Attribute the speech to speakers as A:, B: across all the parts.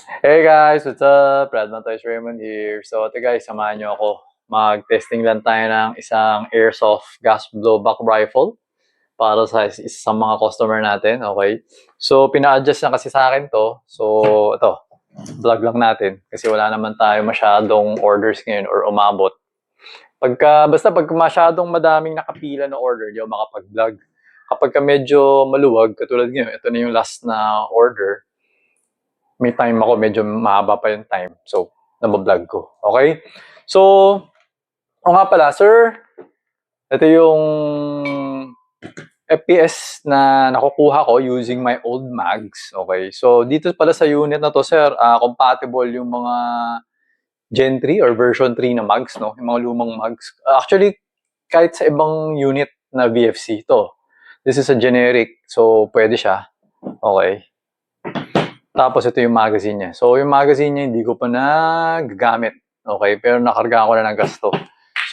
A: Hey guys, what's up? Bradman Toys Raymond here. So ito guys, samahan nyo ako. Mag-testing lang tayo ng isang airsoft gas blowback rifle para sa isa sa mga customer natin, okay? So pina-adjust na kasi sa akin to. So ito, vlog lang natin kasi wala naman tayo masyadong orders ngayon or umabot. Basta pag masyadong madaming nakapila na order, di ako makapag-vlog. Kapag medyo maluwag, katulad ngayon, ito na yung last na order, may time ako, medyo mahaba pa yung time. So, nabablog ko. Okay? So, o nga pala, sir, ito yung FPS na nakukuha ko using my old mags. Okay? So, dito pala sa unit na to, sir, compatible yung mga Gen 3 or version 3 na mags, no? Yung mga lumang mags. Actually, kahit sa ibang unit na VFC, to. This is a generic, so pwede siya. Okay? Tapos ito yung magazine niya. So yung magazine niya hindi ko pa nagagamit. Okay? Pero nakarga ko na ng gasto.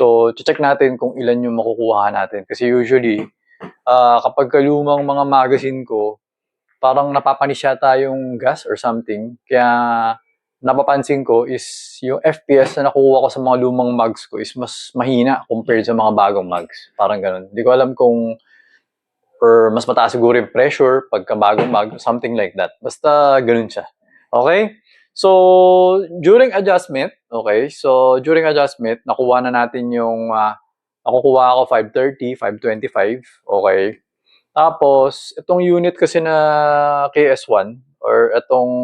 A: So check natin kung ilan yung makukuha natin. Kasi usually, kapag lumang mga magazine ko, parang napapanis yata yung gas or something. Kaya napapansin ko is yung FPS na nakuha ko sa mga lumang mags ko is mas mahina compared sa mga bagong mags. Parang ganun. Hindi ko alam kung or mas mataas siguro yung pressure pagka bagong mag, something like that. Basta ganun siya. Okay? So, during adjustment, nakuha na natin yung, nakukuha ako 530, 525, okay? Tapos, itong unit kasi na KS1, or itong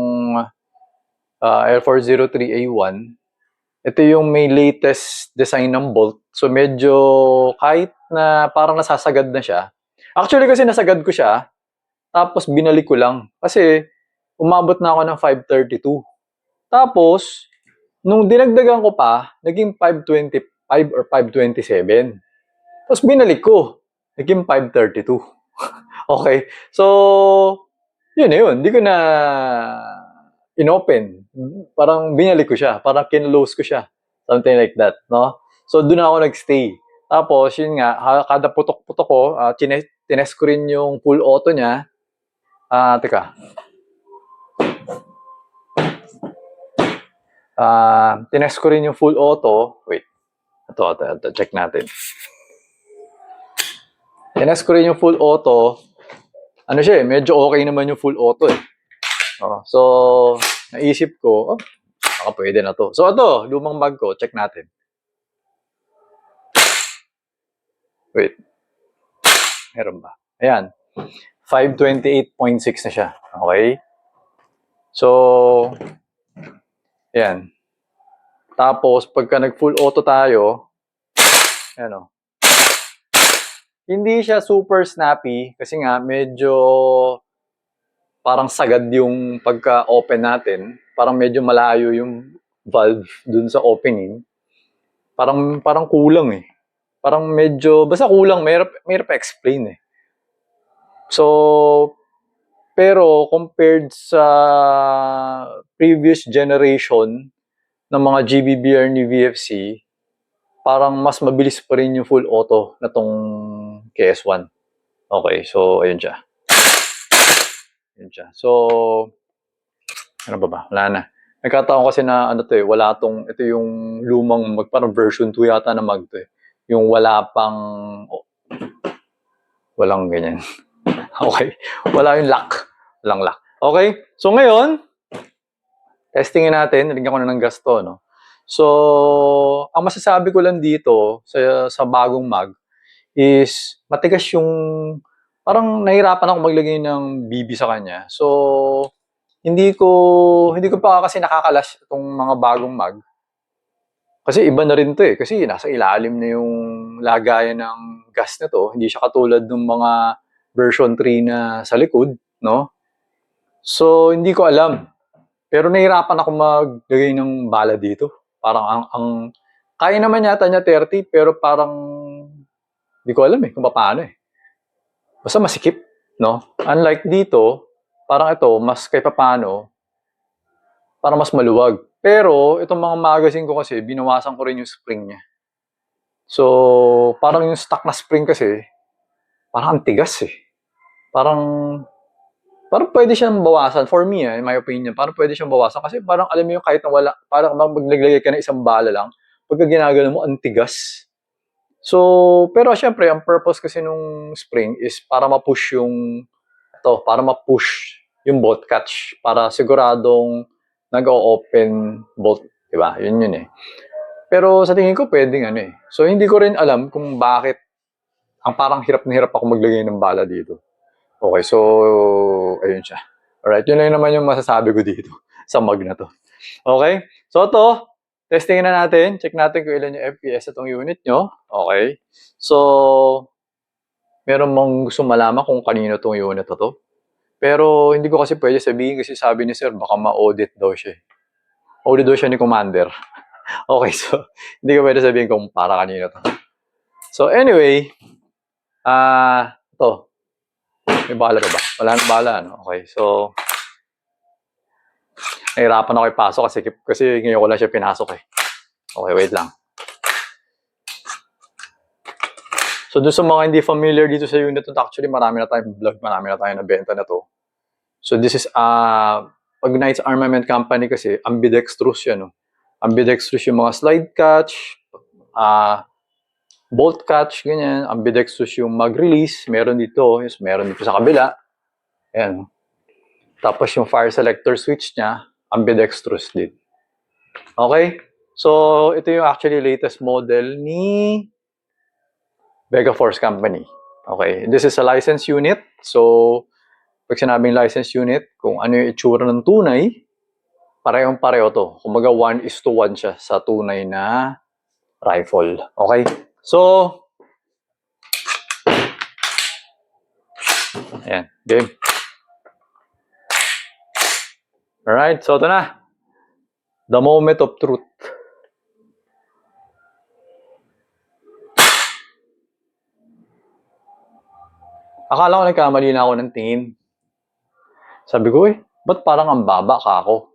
A: L403A1, ito yung may latest design ng bolt. So, medyo kahit na parang nasasagad na siya, actually kasi nasagad ko siya, tapos binalik ko lang. Kasi umabot na ako ng 532. Tapos, nung dinagdagan ko pa, naging 525 or 527. Tapos binalik ko, naging 532. Okay? So, yun na yun. Hindi ko na inopen. Parang binalik ko siya. Parang kinlose ko siya. Something like that. No? So, doon ako nagstay. Tapos, yun nga, kada putok-putok ko, tinest ko rin yung full auto niya. Teka. Tinest ko rin yung full auto. Wait. Ito, check natin. Tinest ko rin yung full auto. Ano siya eh, medyo okay naman yung full auto eh. So, naisip ko, baka pwede na to. So, ito, lumang bag ko. Check natin. Wait. Meron ba? Ayan. 528.6 na siya. Okay? So, ayan. Tapos, pagka nag-full auto tayo, ayan o. Hindi siya super snappy kasi nga medyo parang sagad yung pagka-open natin. Parang medyo malayo yung valve dun sa opening. Parang kulang eh. Parang medyo, basta kulang, mahirap explain eh. So, pero compared sa previous generation ng mga GBBR ni VFC, parang mas mabilis pa rin yung full auto na tong KS1. Okay, so ayun siya. Ayun siya. So, ano ba? Wala na. Nagkataon kasi na ano to eh, wala tong, ito yung lumang mag, parang version 2 yata na mag to eh. Yung wala pang, walang ganyan. Okay, wala yung lock. Walang lock. Okay, so ngayon, testingin natin, nilagyan ko na ng gasto, no? So, ang masasabi ko lang dito sa bagong mag is matigas yung, parang nahirapan ako maglagay ng BB sa kanya. So, hindi ko pa kasi nakakalash itong mga bagong mag. Kasi iba na rin to eh. Kasi nasa ilalim na yung lagayan ng gas na to. Hindi siya katulad ng mga version 3 na sa likod, no? So, hindi ko alam. Pero nahirapan ako maglagay ng bala dito. Parang kaya naman yata niya 30, pero parang hindi ko alam eh kung paano eh. Basta masikip, no? Unlike dito, parang ito, mas kahit paano, parang mas maluwag. Pero, itong mga magazine ko kasi, binawasan ko rin yung spring niya. So, parang yung stock na spring kasi, parang ang tigas eh. Parang parang pwede siyang bawasan. For me, in my opinion, parang pwede siyang bawasan. Kasi parang alam mo yung kahit na wala, parang maglagay ka ng isang bala lang, pagka ginagano mo, ang tigas. So, pero syempre, ang purpose kasi nung spring is para ma-push para ma-push yung bolt catch. Para siguradong nag-o-open bolt. Diba? Yun eh. Pero sa tingin ko, pwedeng ano eh. So, hindi ko rin alam kung bakit ang parang hirap na hirap ako maglagay ng bala dito. Okay, so, ayun siya. Alright, yun lang naman yung masasabi ko dito sa mag na to. Okay, so to, testingin na natin. Check natin kung ilan yung FPS itong unit nyo. Okay, so, meron mong gusto malaman kung kanino itong unit na to. Pero hindi ko kasi pwede sabihin kasi sabi ni sir, baka ma-audit daw siya. Audit daw siya ni Commander. Okay, so, hindi ko pwede sabihin kung para kanino to. So, anyway, ito. May bala pa ba? Wala na bala, no? Okay, so, nahirapan ako ipasok kasi ngayon ko lang siya pinasok eh. Okay, wait lang. So, doon sa mga hindi familiar dito sa unit, actually, marami na tayong vlog, marami na tayong nabenta na to. So, this is, pag Knights Armament Company kasi, ambidextrous yan, no? Ambidextrous yung mga slide catch, bolt catch, ganyan. Ambidextrous yung mag-release. Meron dito sa kabila. Ayan. Tapos yung fire selector switch niya, ambidextrous din. Okay? So, ito yung actually latest model ni Vega Force Company. Okay? This is a license unit. So, pag sinabing license unit, kung ano yung itsura ng tunay, parehong-pareho to. Kumbaga 1:1 siya sa tunay na rifle. Okay? So, ayan. Game. Alright, so ito na. The moment of truth. Akala ko nagkamali na ako ng tingin. Sabi ko ba't parang ang baba ka ako?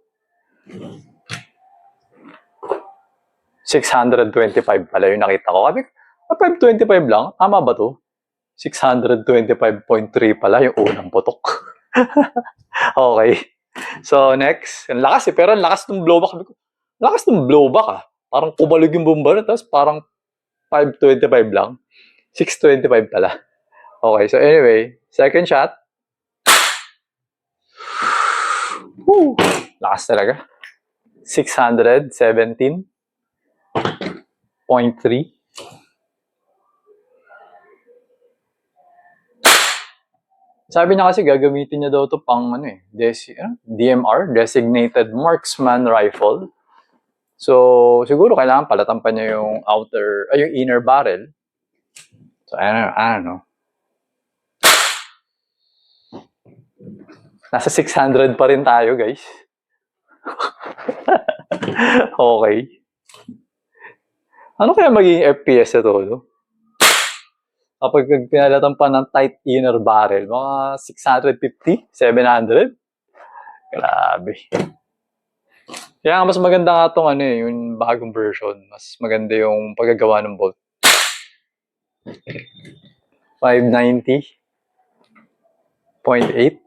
A: 625 pala yung nakita ko. Sabi ko, 525 lang? Tama ba to? 625.3 pala yung unang putok. Okay. So, next. Ang lakas pero ang lakas ng blowback. Sabi ko, lakas ng blowback Parang kubalog yung bomba tapos parang 525 lang. 625 pala. Okay, so anyway, second shot. Woo! Lakas talaga. 617.3. Sabi niya kasi gagamitin niya daw to pang DMR, Designated Marksman Rifle. So, siguro kailangan palatan pa niya yung yung inner barrel. So, I don't know. Nasa 600 pa rin tayo, guys. Okay. Ano kaya magiging FPS ito, no? Kapag pinalatan pa ng tight inner barrel, mga 650, 700. Grabe. Kaya mas maganda nga itong yung bagong version. Mas maganda yung paggagawa ng bolt. 590.8.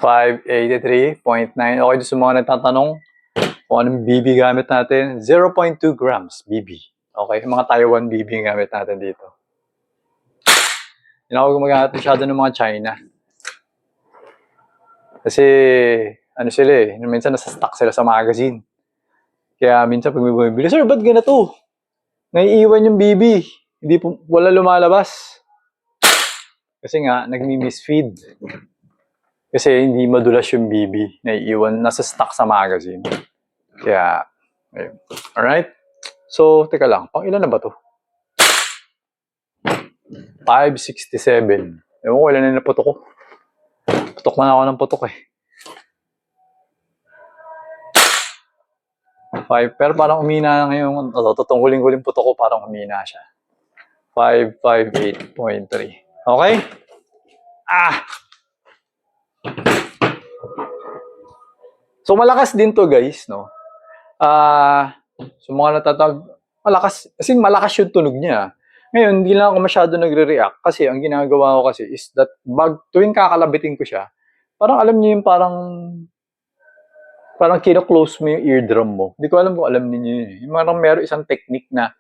A: 583.9. Okay, doon sa mga nagtatanong kung anong BB gamit natin. 0.2 grams BB. Okay, mga Taiwan BB gamit natin dito. Hindi ako gumagamit masyado ng mga China. Kasi, sila minsan nasa stock sila sa magazine. Kaya minsan pag may bumibili, sir, ba't ganito? Naiiwan yung BB. Wala lumalabas. Kasi nga, nagmi-misfeed. Kasi hindi madulas yung BB. Naiiwan, nasa stock sa magazine. Kaya, ayun. Alright? So, teka lang. Pang ilan na ba to? 567. Ewan ko, ilan na naputok ko. Putok na ako ng putok 5. Pero parang umina ngayon. Totong huling-huling putok ko, parang umina siya. 558.3. Okay? So, malakas din to, guys, no? So, mga natatawag, malakas yung tunog niya. Ngayon, hindi lang ako masyado nagre-react kasi ang ginagawa ko kasi is that tuwing kakalabitin ko siya, parang alam niyo yung parang kino-close mo yung eardrum mo. Hindi ko alam kung alam niyo yun. Yung parang meron isang technique na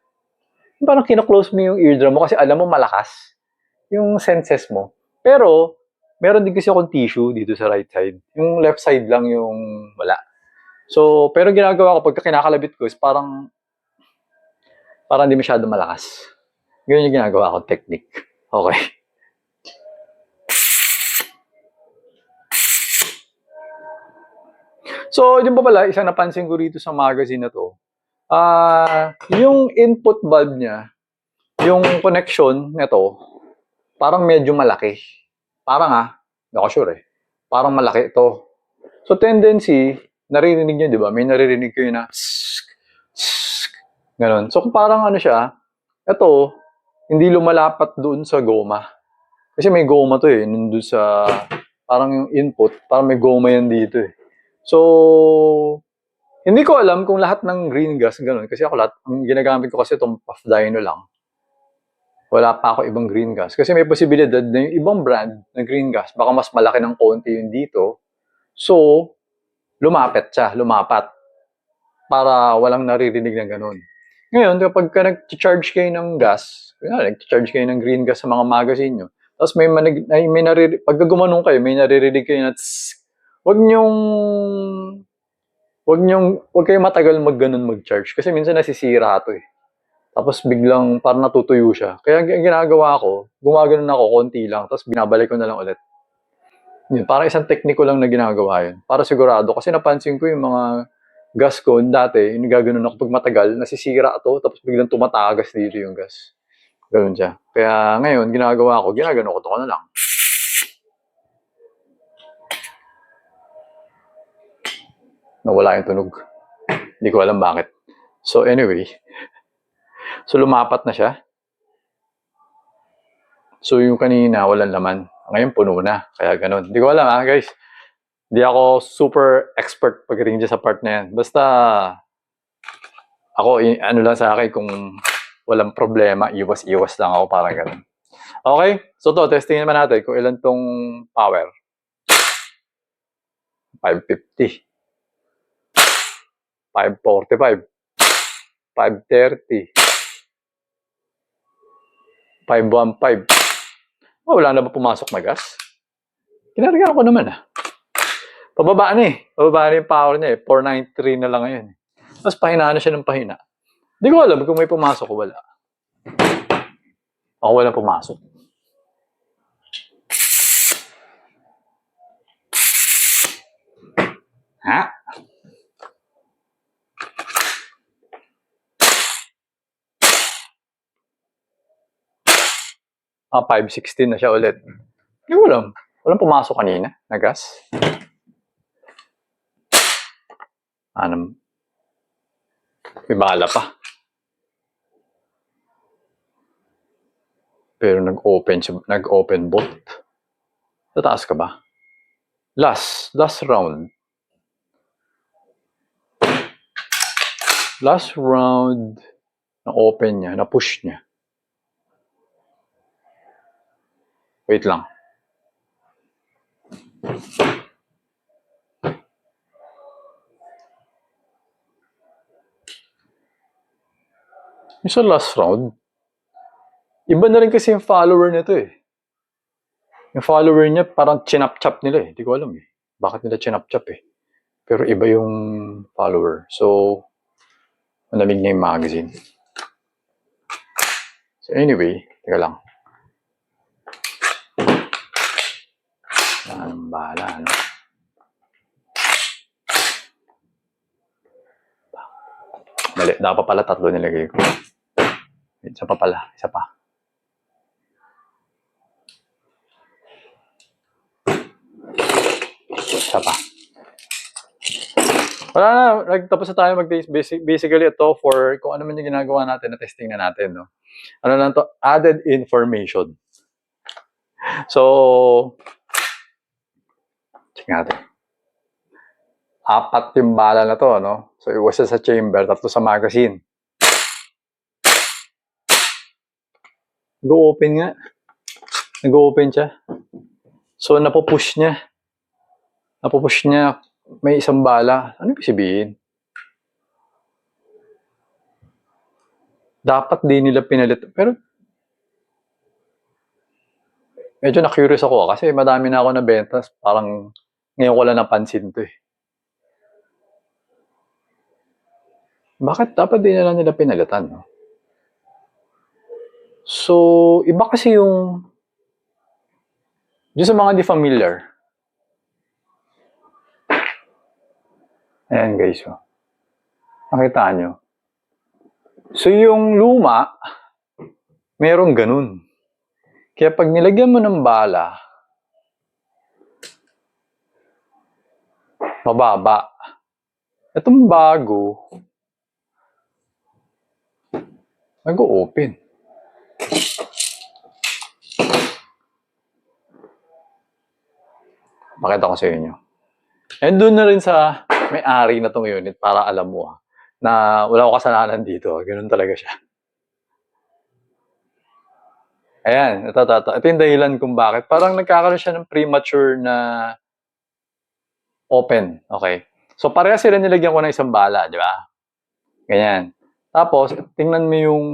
A: yung parang kino-close mo yung eardrum mo kasi alam mo malakas yung senses mo. Pero, meron din kasi akong tissue dito sa right side. Yung left side lang yung wala. So, pero ginagawa ko pagka kinakalabit ko is parang hindi masyado malakas. Ganyan yung ginagawa ko, technique. Okay. So, yun pa pala, isang napansin ko rito sa magazine na to. Yung input valve niya, yung connection nito, parang medyo malaki. Parang hindi ako sure eh. Parang malaki ito. So, tendency, naririnig nyo, di ba? May naririnig kayo na ganon. So, kung parang ano siya, ito, hindi lumalapat doon sa goma. Kasi may goma to eh, nandun sa, parang yung input, parang may goma yan dito eh. So, hindi ko alam kung lahat ng green gas ganun. Kasi ako lahat, ang ginagamit ko kasi itong Puff Dino lang. Wala pa ako ibang green gas. Kasi may posibilidad na yung ibang brand na green gas, baka mas malaki ng konti yung dito. So, lumapat. Para walang naririnig na ganun. Ngayon, kapag ka nag-charge kayo ng gas, nag-charge kayo ng green gas sa mga magazine nyo, tapos may naririnig, pag gumanong kayo, may naririnig kayo na tss, wag kayo matagal mag-charge kasi minsan nasisira ito eh. Tapos biglang parang natutuyo siya. Kaya ang ginagawa ko, gumaganon ako konti lang, tapos binabalik ko na lang ulit. Yun, parang isang tekniko lang na ginagawa yun. Para sigurado. Kasi napansin ko yung mga gas ko dati, yung gaganon ako pag matagal, nasisira ito, tapos biglang tumatagas dito yung gas. Ganun siya. Kaya ngayon, ginagawa ko, ginaganon ko ito na lang. Nawala yung tunog. Hindi ko alam bakit. So anyway, so lumapat na siya. So yung kanina, walang laman. Ngayon, puno na. Kaya ganun. Hindi ko alam guys. Hindi ako super expert pagdating dyan sa part na yan. Basta, ako, ano lang sa akin, kung walang problema, iwas-iwas lang ako, parang ganun. Okay? So to, testing naman natin kung ilan tong power. 550. 545. 530. 515. Oh, wala na ba pumasok na gas? Kinargaan ko naman Pababa na Pababa na yung power niya 493 na lang ngayon Tapos pahina na siya ng pahina. Hindi ko alam kung may pumasok o wala. Ako walang pumasok. Ha? 516 na siya ulit. Hindi ko alam. Walang pumasok kanina na gas. May bala pa. Pero nag-open bolt. Tataas ka ba? Last round. Last round na open niya, na push niya. Wait lang. Yung sa last round, iba na rin kasi yung follower nito Yung follower niya parang chinap-chap nila Hindi ko alam Bakit nila chinap-chap Pero iba yung follower. So, malamig na yung magazine. So anyway, teka lang. Anong bahala, Mali, dapat pala 3 nilagay ko. Isa pa pala, isa pa. Isa pa. Wala na, nagtapos na tayo mag-test. Basically, ito for kung ano man yung ginagawa natin na testing na natin. Ano lang to? Added information. So, check natin. 4 yung bala na to, So, iwas sa chamber, 3 sa magazine. Nag-open nga. Nag-open siya. So, napupush niya. Napupush niya. May isang bala. Ano ibig sabihin? Dapat di nila pinalit. Pero, medyo na-curious ako kasi madami na ako nabenta. Parang ngayon ko lang napansin to eh. Bakit dapat di na lang nila pinalitan? No? So, iba kasi yung sa mga di familiar. Ayan guys. Oh. Nakita nyo. So, yung luma, merong ganun. Kaya pag nilagyan mo ng bala, mababa. Itong bago, nag-open. Pakita ko sa inyo. And doon na rin sa may-ari na tong unit para alam mo na wala ko kasalanan dito. Ganun talaga siya. Ayan, ito. Ito yung dahilan kung bakit. Parang nagkakaroon siya ng premature na open. Okay. So, pareha sila nilagyan ko ng isang bala, di ba? Ganyan. Tapos, tingnan mo yung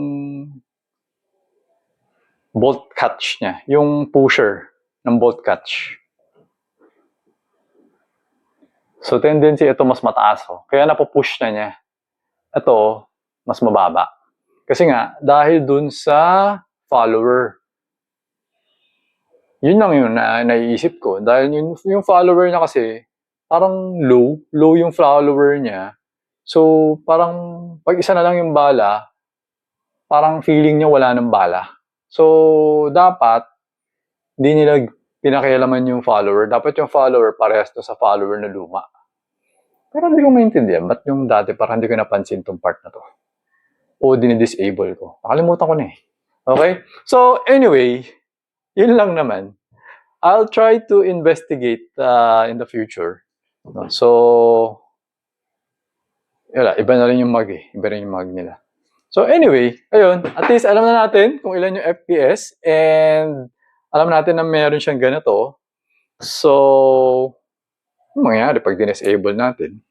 A: bolt catch niya. Yung pusher ng bolt catch. So, tendency ito mas mataas. Oh. Kaya napupush na niya. Ito, mas mababa. Kasi nga, dahil dun sa follower. Yun lang yun na naiisip ko. Dahil yung follower niya kasi, parang low yung follower niya. So, parang pag isa na lang yung bala, parang feeling niya wala ng bala. So, dapat, hindi nila pinakialaman yung follower. Dapat yung follower parehas to sa follower na luma. Pero hindi ko maintindihan. Ba't yung dati parang hindi ko napansin tong part na to? O dinidisable ko. Nakalimutan ko na eh. Okay? So, anyway, yun lang naman. I'll try to investigate in the future. So, iba na rin yung mag eh. Iba rin yung mag nila. So, anyway, ayun. At least alam na natin kung ilan yung FPS and alam natin na meron siyang ganito. So, ano mangyayari pag disable natin?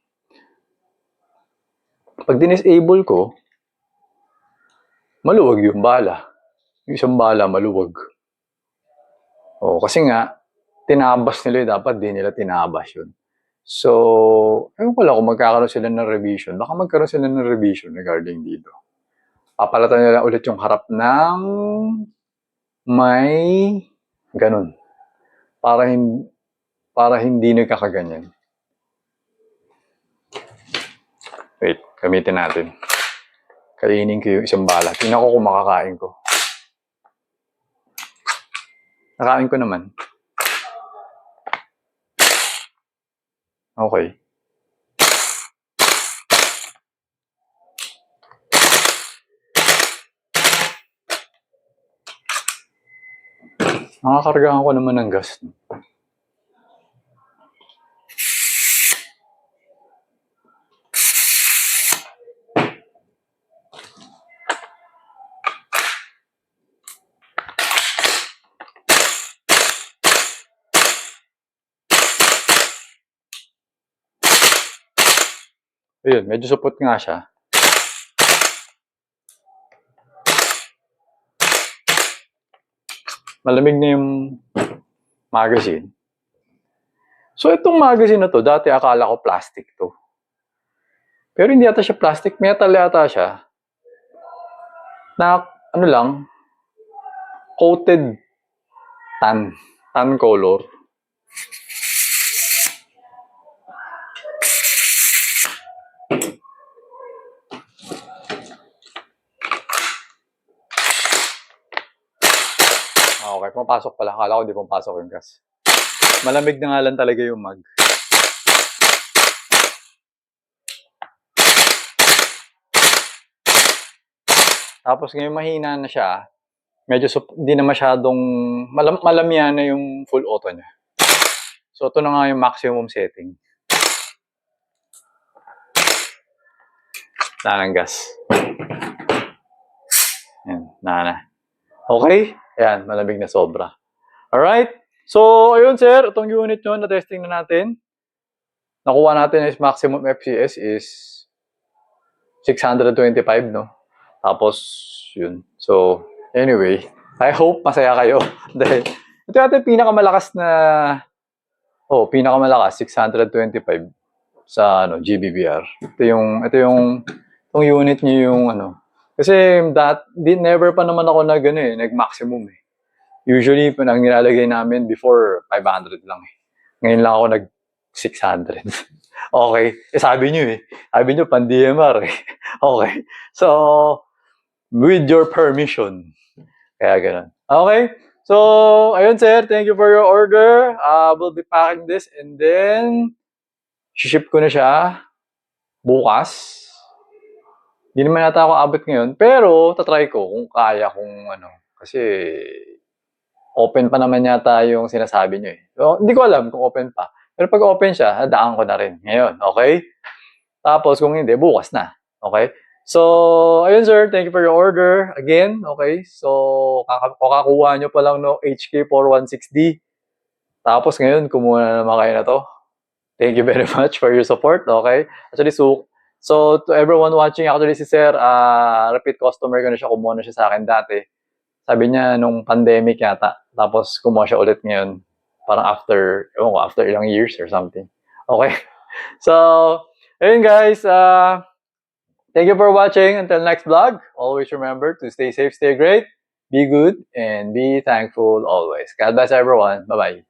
A: Pag disable ko, maluwag yung bala. Yung isang bala, maluwag. O, kasi nga, tinabas nila yun. Dapat di nila tinabas yun. So, ewan ko lang kung magkakaroon sila ng revision. Baka magkaroon sila ng revision regarding dito. Papalatan nila ulit yung harap ng may ganun. Para hindi nagkakaganyan. Wait, gamitin natin. Kainin ko yung isang bala. Tingnan ko kung makakain ko. Nakain ko naman. Okay. Nakakargahan ko naman ng gas. Ayun, medyo supot nga siya. Malamig na yung magazine. So, itong magazine na to, dati akala ko plastic to. Pero hindi yata siya plastic, metal yata siya. Na, ano lang, coated tan color. Okay, pumapasok pala. Akala ko hindi pumapasok yung gas. Malamig na nga lang talaga yung mag. Tapos ngayon mahina na siya. Medyo hindi na masyadong malamya na yung full auto niya. So ito na nga yung maximum setting. Wala ng gas. Yan, na. Okay? Ayan, malamig na sobra. Alright? So, ayun sir, itong unit nyo, na-testing na natin. Nakuha natin is maximum FCS is 625, no? Tapos, yun. So, anyway, I hope masaya kayo. Dahil, ito natin pinakamalakas na, pinakamalakas, 625 sa, GBBR. Itong unit niyo yung, kasi never pa naman ako nag-maximum eh. Usually, ang nilalagay namin before, 500 lang eh. Ngayon lang ako nag-600. Okay. Sabi niyo eh. Sabi niyo, pan-DMR eh. Okay. So, with your permission. Kaya ganun. Okay. So, ayun sir. Thank you for your order. We'll be packing this and then ship ko na siya bukas. Hindi naman nata ako abot ngayon. Pero, tatry ko kung kaya Kasi, open pa naman yata yung sinasabi niyo eh. So, hindi ko alam kung open pa. Pero pag open siya, hadaan ko na rin ngayon. Okay? Tapos, kung hindi, bukas na. Okay? So, ayun sir, thank you for your order. Again, okay? So, kakakuha nyo pa lang no HK416D. Tapos ngayon, kumuha na naman kayo na to. Thank you very much for your support. Okay? Actually, so to everyone watching, actually si sir, repeat customer ko na siya. Kumuha na siya sa akin dati. Sabi niya nung pandemic yata. Tapos kumuha siya ulit ngayon. Parang after ilang years or something. Okay? So, ayun guys. Thank you for watching. Until next vlog, always remember to stay safe, stay great, be good, and be thankful always. God bless everyone. Bye-bye.